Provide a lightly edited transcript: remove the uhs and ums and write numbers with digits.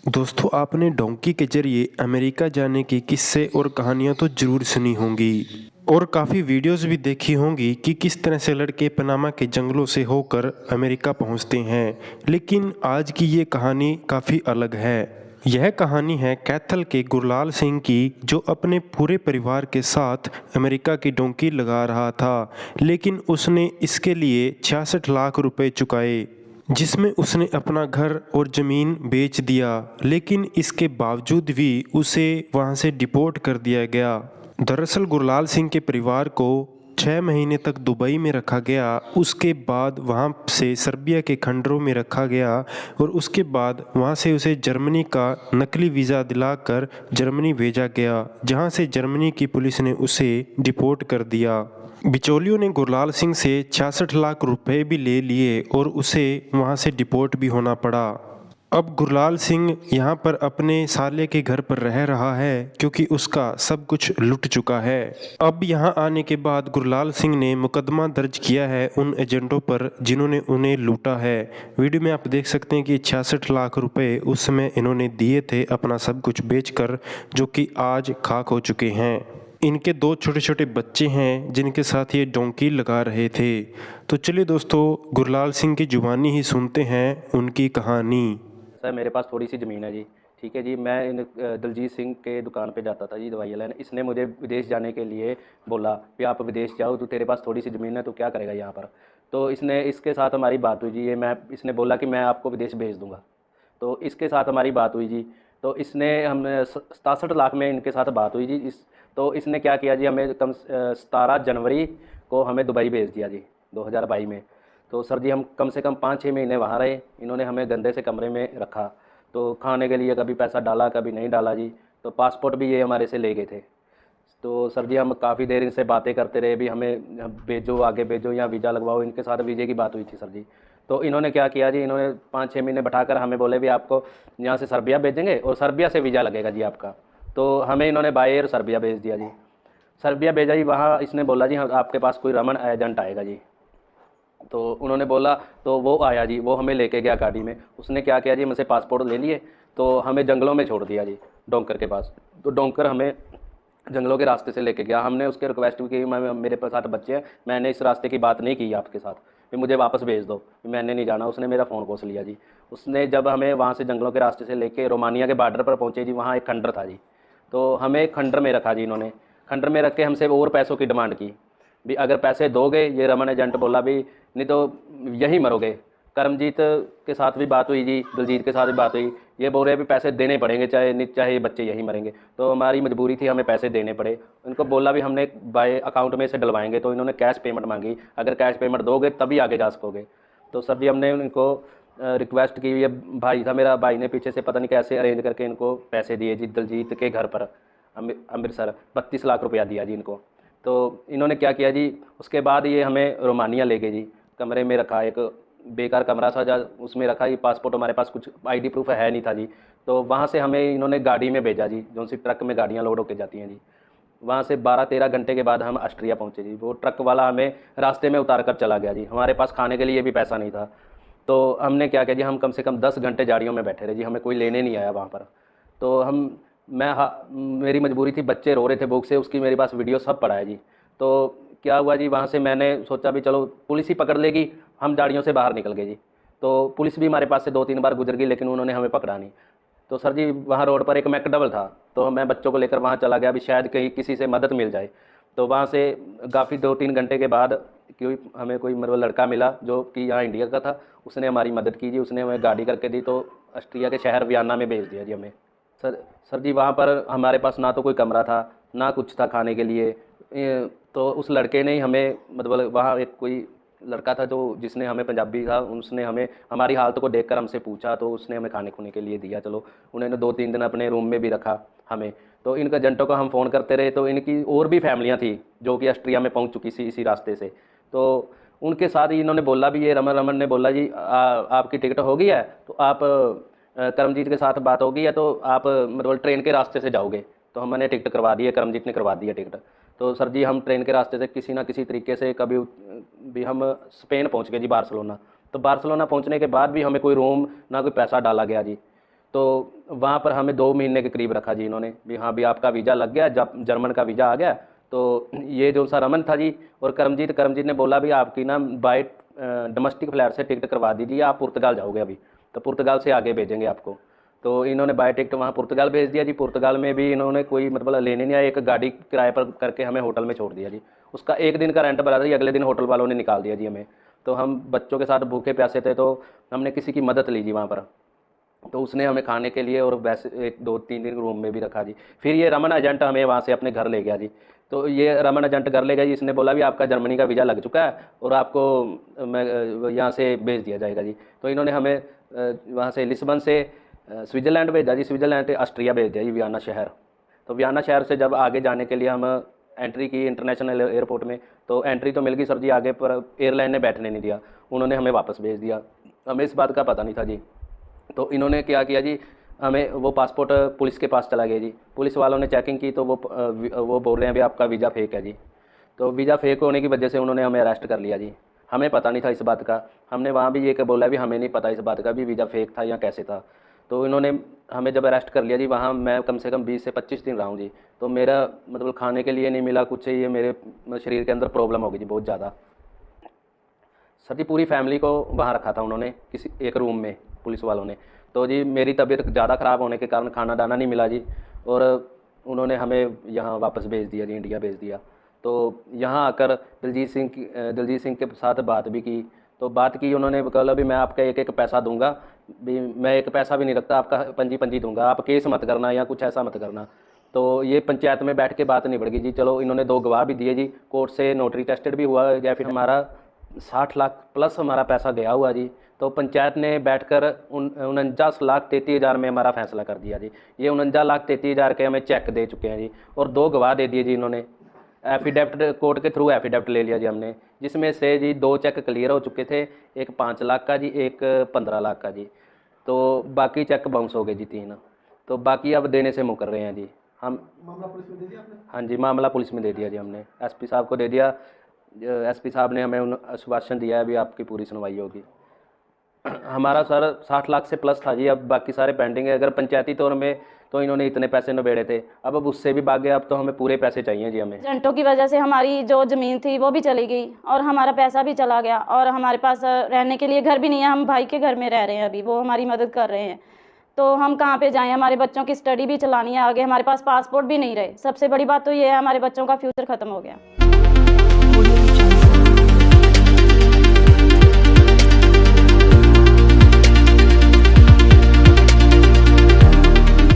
दोस्तों आपने डोंकी के जरिए अमेरिका जाने की किस्से और कहानियां तो ज़रूर सुनी होंगी और काफ़ी वीडियोस भी देखी होंगी कि किस तरह से लड़के पनामा के जंगलों से होकर अमेरिका पहुंचते हैं। लेकिन आज की ये कहानी काफ़ी अलग है। यह कहानी है कैथल के गुरलाल सिंह की, जो अपने पूरे परिवार के साथ अमेरिका की डोंकी लगा रहा था, लेकिन उसने इसके लिए 66 लाख रुपए चुकाए, जिसमें उसने अपना घर और ज़मीन बेच दिया। लेकिन इसके बावजूद भी उसे वहां से डिपोर्ट कर दिया गया। दरअसल गुरलाल सिंह के परिवार को 6 महीने तक दुबई में रखा गया, उसके बाद वहां से सर्बिया के खंडरों में रखा गया और उसके बाद वहां से उसे जर्मनी का नकली वीज़ा दिलाकर जर्मनी भेजा गया, जहां से जर्मनी की पुलिस ने उसे डिपोर्ट कर दिया। बिचौलियों ने गुरलाल सिंह से 66 लाख रुपए भी ले लिए और उसे वहां से डिपोर्ट भी होना पड़ा। अब गुरलाल सिंह यहाँ पर अपने साले के घर पर रह रहा है, क्योंकि उसका सब कुछ लुट चुका है। अब यहाँ आने के बाद गुरलाल सिंह ने मुकदमा दर्ज किया है उन एजेंटों पर जिन्होंने उन्हें लूटा है। वीडियो में आप देख सकते हैं कि 66 लाख रुपए उस समय इन्होंने दिए थे अपना सब कुछ बेचकर, जो कि आज खाक हो चुके हैं। इनके दो छोटे छोटे बच्चे हैं जिनके साथ ये डोंकी लगा रहे थे। तो चलिए दोस्तों, गुरलाल सिंह की जुबानी ही सुनते हैं उनकी कहानी। सर मेरे पास थोड़ी सी ज़मीन है जी। ठीक है जी। मैं दलजीत सिंह के दुकान पे जाता था जी दवाइयाँ लेने। इसने मुझे विदेश जाने के लिए बोला कि आप विदेश जाओ, तो तेरे पास थोड़ी सी ज़मीन है, तो क्या करेगा यहाँ पर। तो इसके साथ हमारी बात हुई जी। इसने बोला कि मैं आपको विदेश भेज दूँगा। तो इसके साथ हमारी बात हुई जी। तो इसने हमने 67 लाख में इनके साथ बात हुई जी। तो इसने क्या किया जी, हमें 17 जनवरी को हमें दुबई भेज दिया जी, 2022 में। तो सर जी हम कम से कम 5-6 महीने वहाँ रहे। इन्होंने हमें गंदे से कमरे में रखा। तो खाने के लिए कभी पैसा डाला, कभी नहीं डाला जी। तो पासपोर्ट भी ये हमारे से ले गए थे। तो सर जी हम काफ़ी देर इनसे बातें करते रहे भी, हमें भेजो, आगे भेजो या वीज़ा लगवाओ। इनके साथ वीज़े की बात हुई थी सर जी। तो इन्होंने क्या किया जी, इन्होंने 5-6 महीने बैठाकर हमें बोले भी आपको यहाँ से सर्बिया भेजेंगे और सर्बिया से वीज़ा लगेगा जी आपका। तो हमें इन्होंने बाय एयर सर्बिया भेज दिया जी। सर्बिया भेजा जी। वहाँ इसने बोला जी हाँ आपके पास कोई रमन एजेंट आएगा जी। तो उन्होंने बोला, तो वो आया जी, वो हमें लेके गया गाड़ी में। उसने क्या किया जी, मुझसे पासपोर्ट ले लिए, तो हमें जंगलों में छोड़ दिया जी, डोंकर के पास। तो डोंकर हमें जंगलों के रास्ते से लेके गया। हमने उसके रिक्वेस्ट भी की, मैं मेरे पास 7 बच्चे हैं, मैंने इस रास्ते की बात नहीं की आपके साथ कि मुझे वापस भेज दो, मैंने नहीं जाना। उसने मेरा फ़ोन कोस लिया जी। उसने जब हमें वहाँ से जंगलों के रास्ते से लेके रोमानिया के बॉर्डर पर पहुँचे जी, वहाँ एक खंडर था जी। तो हमें खंडर में रखा जी। इन्होंने खंडर में रख के हमसे और पैसों की डिमांड की भी, अगर पैसे दोगे, ये रमन एजेंट बोला भी, नहीं तो यहीं मरोगे। करमजीत के साथ भी बात हुई जी, दिलजीत के साथ भी बात हुई। ये बोल रहे हैं भी पैसे देने पड़ेंगे, चाहे नहीं चाहे ये बच्चे यहीं मरेंगे। तो हमारी मजबूरी थी, हमें पैसे देने पड़े। उनको बोला भी हमने बाय अकाउंट में से डलवाएंगे। तो इन्होंने कैश पेमेंट मांगी, अगर कैश पेमेंट दोगे तभी आगे जा सकोगे। तो सर जी हमने उनको रिक्वेस्ट की। ये भाई था मेरा, भाई ने पीछे से पता नहीं कैसे अरेंज करके इनको पैसे दिए जी, दिलजीत के घर पर अमृतसर 32 लाख रुपया दिया जी इनको। तो इन्होंने क्या किया जी, उसके बाद ये हमें रोमानिया ले गए जी। कमरे में रखा, एक बेकार कमरा सा जा, उसमें रखा। ये पासपोर्ट हमारे पास कुछ आईडी प्रूफ है नहीं था जी। तो वहाँ से हमें इन्होंने गाड़ी में भेजा जी, जो सी ट्रक में गाड़ियाँ लोड होके जाती हैं जी। वहाँ से 12-13 घंटे के बाद हम ऑस्ट्रिया पहुँचे जी। वो ट्रक वाला हमें रास्ते में उतार कर चला गया जी। हमारे पास खाने के लिए भी पैसा नहीं था। तो हमने क्या किया जी, हम कम से कम 10 घंटे गाड़ियों में बैठे रहे जी, हमें कोई लेने नहीं आया वहाँ पर। तो मेरी मजबूरी थी, बच्चे रो रहे थे भूख से, उसकी मेरे पास वीडियो सब पड़ा है जी। तो क्या हुआ जी, वहाँ से मैंने सोचा भी चलो पुलिस ही पकड़ लेगी, हम गाड़ियों से बाहर निकल गए जी। तो पुलिस भी हमारे पास से 2-3 बार गुजर गई, लेकिन उन्होंने हमें पकड़ा नहीं। तो सर जी वहाँ रोड पर एक मैकडबल था, तो मैं बच्चों को लेकर वहाँ चला गया भी, शायद कहीं किसी से मदद मिल जाए। तो वहाँ से काफ़ी 2-3 घंटे के बाद हमें कोई मतलब लड़का मिला जो कि यहाँ इंडिया का था। उसने हमारी मदद की जी, उसने हमें गाड़ी करके दी। तो ऑस्ट्रिया के शहर वियना में भेज दिया जी हमें। सर सर जी वहाँ पर हमारे पास ना तो कोई कमरा था, ना कुछ था खाने के लिए। तो उस लड़के ने ही हमें, मतलब वहाँ एक कोई लड़का था जो जिसने हमें, पंजाबी था, उसने हमें हमारी हालत को देखकर हमसे पूछा, तो उसने हमें खाने खुने के लिए दिया। चलो उन्होंने 2-3 दिन अपने रूम में भी रखा हमें। तो इन एजेंटों को हम फ़ोन करते रहे। तो इनकी और भी फैमिलियाँ थी जो कि ऑस्ट्रिया में पहुँच चुकी थी इसी रास्ते से। तो उनके साथ ही इन्होंने बोला भी, ये रमन रमन ने बोला जी आपकी टिकट हो गई है, तो आप करमजीत के साथ बात होगी है, तो आप मतलब ट्रेन के रास्ते से जाओगे। तो हमने टिकट करवा दी है, करमजीत ने करवा दी है टिकट। तो सर जी हम ट्रेन के रास्ते से किसी ना किसी तरीके से कभी भी हम स्पेन पहुंच गए जी, बार्सिलोना। तो बार्सिलोना पहुंचने के बाद भी हमें कोई रूम, ना कोई पैसा डाला गया जी। तो वहाँ पर हमें 2 महीने के करीब रखा जी इन्होंने, भी हाँ भी आपका वीज़ा लग गया, जब जर्मन का वीज़ा आ गया। तो ये जो सा रमन था जी और करमजीत ने बोला भी आपकी ना बाय डोमेस्टिक फ्लाइट से टिकट करवा दीजिए, आप पुर्तगाल जाओगे अभी, तो पुर्तगाल से आगे भेजेंगे आपको। तो इन्होंने बाय टिकट वहाँ पुर्तगाल भेज दिया जी। पुर्तगाल में भी इन्होंने कोई मतलब लेने नहीं आया, एक गाड़ी किराए पर करके हमें होटल में छोड़ दिया जी। उसका 1 दिन का रेंट भरा था जी, अगले दिन होटल वालों ने निकाल दिया जी हमें। तो हम बच्चों के साथ भूखे प्यासे थे, तो हमने किसी की मदद ली जी वहाँ पर। तो उसने हमें खाने के लिए और वैसे 1-2-3 दिन रूम में भी रखा जी। फिर ये रमन एजेंट हमें वहाँ से अपने घर ले गया जी। तो ये रमन एजेंट घर ले गया जी, इसने बोला भी आपका जर्मनी का वीज़ा लग चुका है और आपको मैं यहाँ से भेज दिया जाएगा जी। तो इन्होंने हमें वहाँ से लिस्बन से स्विट्ज़रलैंड भेजा जी, स्विट्ज़रलैंड से ऑस्ट्रिया भेज दिया जी, वियना शहर। तो वियना शहर से जब आगे जाने के लिए हम एंट्री की इंटरनेशनल एयरपोर्ट में, तो एंट्री तो मिल गई सर जी आगे, पर एयरलाइन ने बैठने नहीं दिया, उन्होंने हमें वापस भेज दिया। हमें इस बात का पता नहीं था जी। तो इन्होंने क्या किया जी, हमें वो पासपोर्ट पुलिस के पास चला गया जी। पुलिस वालों ने चेकिंग की तो वो बोल रहे हैं भी आपका वीज़ा फेक है जी। तो वीज़ा फेक होने की वजह से उन्होंने हमें अरेस्ट कर लिया जी। हमें पता नहीं था इस बात का, हमने वहाँ भी ये बोला भी हमें नहीं पता इस बात का भी वीज़ा फेक था या कैसे था। तो इन्होंने हमें जब अरेस्ट कर लिया जी, वहाँ मैं कम से कम 20 से 25 दिन रहा हूँ जी। तो मेरा मतलब खाने के लिए नहीं मिला कुछ, ये मेरे शरीर के अंदर प्रॉब्लम हो गई जी बहुत ज़्यादा। सर जी पूरी फैमिली को वहाँ रखा था उन्होंने किसी एक रूम में, पुलिस वालों ने। तो जी मेरी तबीयत ज़्यादा ख़राब होने के कारण खाना दाना नहीं मिला जी, और उन्होंने हमें यहाँ वापस भेज दिया जी, इंडिया भेज दिया। तो यहाँ आकर दिलजीत सिंह के साथ बात भी की। तो बात की उन्होंने, बोला भी मैं आपका एक एक पैसा दूंगा, भी मैं एक पैसा भी नहीं रखता, आपका पंजी पंजी दूंगा, आप केस मत करना या कुछ ऐसा मत करना। तो ये पंचायत में बैठ के बात नहीं बढ़ गई जी। चलो इन्होंने 2 गवाह भी दिए जी, कोर्ट से नोटरी टेस्टेड भी हुआ, या फिर हमारा 60 लाख प्लस हमारा पैसा गया हुआ जी। तो पंचायत ने बैठकर 49,33,000 में हमारा फैसला कर दिया जी। ये 49,33,000 के हमें चेक दे चुके हैं जी, और 2 गवाह दे दिए जी इन्होंने। एफिडेविट कोर्ट के थ्रू एफिडेविट ले लिया जी हमने, जिसमें से जी 2 चेक क्लियर हो चुके थे, एक 5 लाख का जी, एक 15 लाख का जी। तो बाकी चेक बाउंस हो गए जी 3। तो बाकी अब देने से मुकर रहे हैं जी हम। मामला पुलिस में दे दिया आपने? हाँ जी, मामला पुलिस में दे दिया जी हमने, एसपी साहब को दे दिया। एसपी साहब ने हमें आश्वासन दिया है भी आपकी पूरी सुनवाई होगी। हमारा सर 60 लाख से प्लस था जी, अब बाकी सारे पेंडिंग है। अगर पंचायती तौर में तो इन्होंने इतने पैसे नबेड़े थे, अब उससे भी भागे, अब तो हमें पूरे पैसे चाहिए जी हमें। एजेंटों की वजह से हमारी जो ज़मीन थी वो भी चली गई और हमारा पैसा भी चला गया, और हमारे पास रहने के लिए घर भी नहीं है। हम भाई के घर में रह रहे हैं अभी, वो हमारी मदद कर रहे हैं। तो हम कहाँ पे जाएं, हमारे बच्चों की स्टडी भी चलानी है आगे, हमारे पास पासपोर्ट भी नहीं रहे। सबसे बड़ी बात तो ये है, हमारे बच्चों का फ्यूचर ख़त्म हो गया।